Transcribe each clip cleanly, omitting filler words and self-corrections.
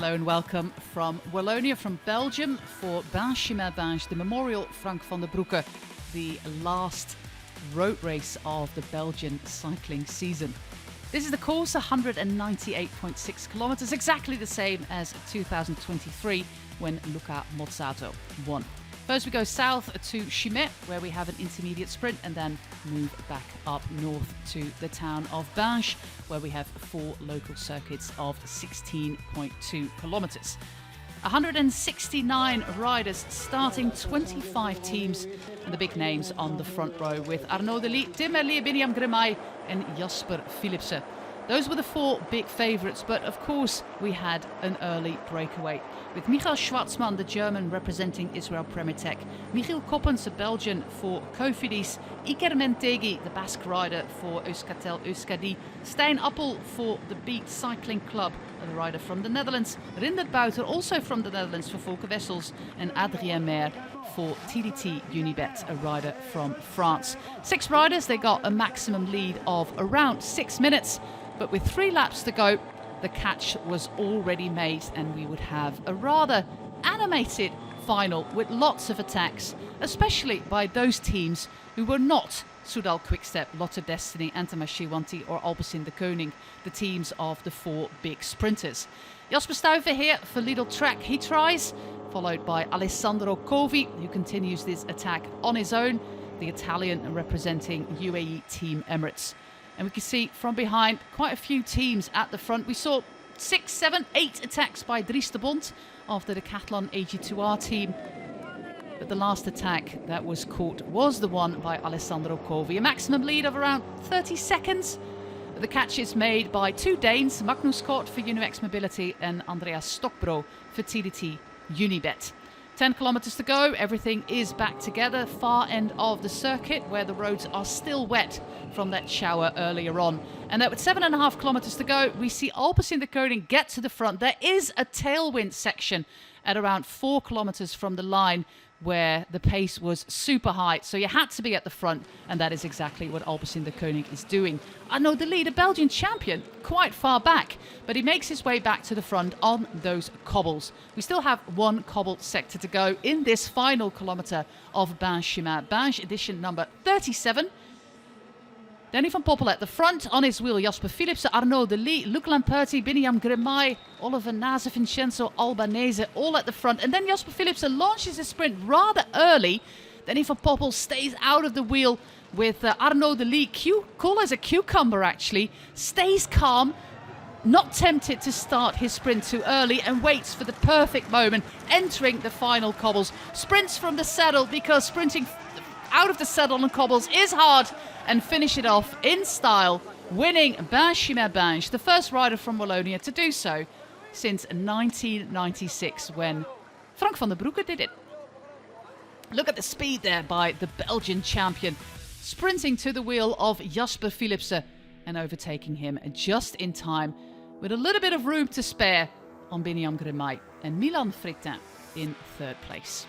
Hello and welcome from Wallonia, from Belgium, for Binche Chimay Binche, the Memorial Frank van der Broeke, the last road race of the Belgian cycling season. This is the course, 198.6 kilometers, exactly the same as 2023 when Luca Mozzato won. First we go south to Chimay, where we have an intermediate sprint, and then move back up north to the town of Binche, where we have 4 local circuits of 16.2 kilometers. 169 riders starting, 25 teams, and the big names on the front row with Arnaud de Lie, Tim Merlier, Binche Chimay and Jasper Philipsen. Those were the 4 big favourites, but of course we had an early breakaway with Michael Schwarzman, the German representing Israel Premier Tech, Michiel Koppens, the Belgian for Cofidis, Iker Mentegi, the Basque rider for Euskaltel Euskadi, Stijn Appel for the Beat Cycling Club, the rider from the Netherlands, Rindert Bouter, also from the Netherlands for Volker Wessels, and Adrien Maire for TDT Unibet, a rider from France. 6 riders, they got a maximum lead of around 6 minutes. But with 3 laps to go, the catch was already made, and we would have a rather animated final with lots of attacks, especially by those teams who were not Soudal-QuickStep, Lotto Destiny, Antamachiwanti or Alpecin de Koning, the teams of the 4 big sprinters. Jasper Stuyven here for Lidl Trek, he tries, followed by Alessandro Covi, who continues this attack on his own, the Italian representing UAE Team Emirates. And we can see from behind quite a few teams at the front. We saw 6, 7, 8 attacks by Dries de Bont of the Decathlon AG2R team. But the last attack that was caught was the one by Alessandro Covi. A maximum lead of around 30 seconds. The catch is made by 2 Danes, Magnus Kort for Univex Mobility and Andreas Stockbro for TDT Unibet. 10 kilometers to go, everything is back together, far end of the circuit where the roads are still wet from that shower earlier on. And with 7.5 kilometers to go, we see Alpecin de Koning get to the front. There is a tailwind section at around 4 kilometers from the line where the pace was super high, so you had to be at the front, and that is exactly what Alpecin de Koning is doing. Arnaud de Lie, the Belgian champion, quite far back, but he makes his way back to the front on those cobbles. We still have 1 cobbled sector to go in this final kilometre of Binche Chimay Binche, edition number 37. Danny van Poppel at the front, on his wheel Jasper Philipsen, Arnaud de Lie, Luc Lamperti, Binche Chimay, Oliver Nase, Vincenzo Albanese, all at the front. And then Jasper Philipsen launches his sprint rather early. Danny van Poppel stays out of the wheel with Arnaud de Lie, cool as a cucumber actually, stays calm, not tempted to start his sprint too early, and waits for the perfect moment, entering the final cobbles. Sprints from the saddle, because sprinting out of the saddle on cobbles is hard, and finish it off in style, winning Binche Chimay Binche, the first rider from Wallonia to do so since 1996 when Frank van der Broeke did it. Look at the speed there by the Belgian champion, sprinting to the wheel of Jasper Philipsen and overtaking him just in time with a little bit of room to spare on Binche Chimay, and Milan Fritin in 3rd place.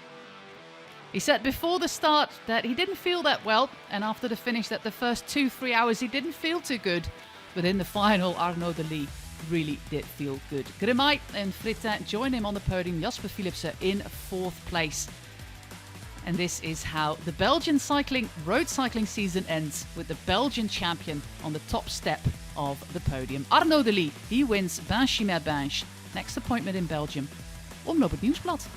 He said before the start that he didn't feel that well, and after the finish that the first 2-3 hours he didn't feel too good. But in the final, Arnaud de Lie really did feel good. Chimay and Fritin join him on the podium, Jasper Philipsen in 4th place. And this is how the Belgian road cycling season ends, with the Belgian champion on the top step of the podium. Arnaud de Lie, he wins Binche Chimay Binche. Next appointment in Belgium, Omloop het Nieuwsblad.